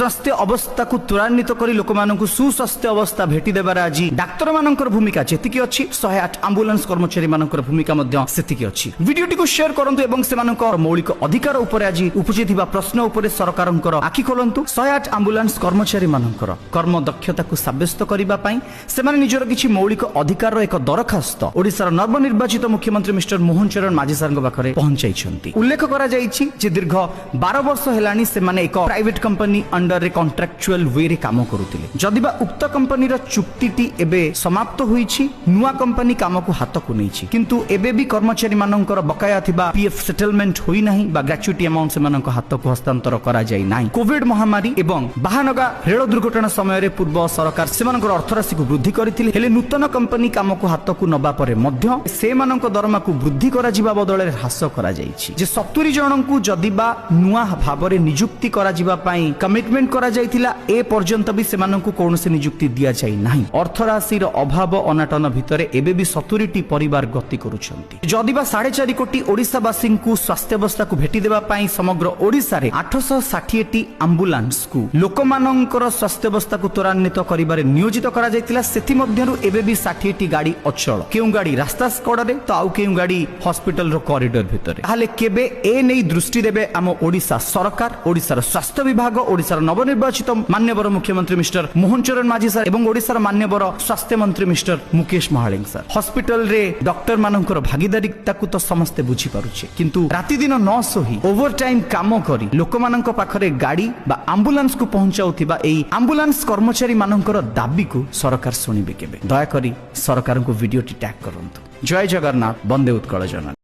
स्वास्थ्य अवस्था को त्वरान्वित कर लोक सुस्वास्थ्य अवस्था भेटी देवार आज डाक्तर मान भूमिका जी अच्छी 108 आंबुलांस कर्मचारी मान भूमिका सेतिकी अच्छी। वीडियोटी को शेयर करंतु एवं सेमानकर मौलिक अधिकार उपर आज उपजिथिबा प्रश्न उपर सरकारंकर आखि खोलंतु। 108 आंबुलांस कर्मचारी मानकर कर्म दक्षता को साब्यस्त करबा पई सेमाने निजर किछि मौलिक अधिकार एक दरखास्त ओडिशार नवनिर्वाचित मुख्यमंत्री मिस्टर मोहन चरण माझी सारंग पाखरे पहुंचाइछंती। उल्लेख करा जाइछि जे दीर्घ 12 वर्ष हेलानी सेमाने एक प्राइवेट कंपनी अंडर रे कॉन्ट्रैक्चुअल वे रे काम करुतिले। जदिबा उक्त कंपनी रो चुक्तिटी एबे समाप्त होईछि, नुआ कंपनी काम को हाथ को नैछि, किंतु एबे भी कर्मचारी मानकर बकाया थिबा पीएफ सेटलमेंट होई नाही बा ग्रेच्युटी अमाउंट सेमानक हाथ को हस्तांतर करा जाई नाही। कोविड महामारी एवं बाहानगा रेल दुर्घटना समय रे पूर्व सरकार सेमानकर अर्थराशि को वृद्धि करथिले, हेले नूतन कंपनी काम को हाथ को नबा परे मध्य सेमानक दरमा को वृद्धि करा जिबा बदले ह्रास करा जाईछि। जे 70 जन को जदिबा नुआ भाबरे नियुक्ति करा जिबा पई कमिटमेंट करा जाईतिला ए पर्यंत भी सेमानक कोनोसी नियुक्ति दिया जाई नाही। अर्थराशि रो अभाव अनाटन भितरे एबे भी 70 टी परिवार गति करूछंती। जदिबा 4.5 कोटी ओडिसावासी को स्वास्थ्य अवस्था को भेटी देबा पई समग्र ओडिसा रे 860 टी एम्बुलेंस को लोकमानंकर स्वास्थ्य अवस्था को त्वरान्वित करिबारे नियोजित करा जायतिला। सेथि मध्यरु एबे भी 60 टी गाड़ी अचल, केउ गाड़ी रास्ता कड़े तो आउ केउ गाड़ी हॉस्पिटल रो कॉरिडोर भितरे। हाले केबे ए नै दृष्टि देबे आम ओडिसा सरकार, ओडिसार स्वास्थ्य विभाग, ओडिसार नवनिर्वाचित माननीय मुख्यमंत्री मिस्टर मोहन चरण माझी सर एवं ओडिसार माननीय स्वास्थ्य मंत्री mister Mukesh Mahaling sir. Hospital रे डॉक्टर मानकर भागीदारीता को तो समस्ते बुझी पारुछे, किंतु राति दिन न सोही ओवर टाइम काम करी लोकमानंक पाखरे गाड़ी बा एम्बुलेंस को पहुंचाउथिबा एई एम्बुलेंस कर्मचारी मानकर दाबी को सरकार सुनिबे केबे? दया करी सरकार को वीडियो टैग करंतु। जय जगन्नाथ, वंदे उत्कल जननी।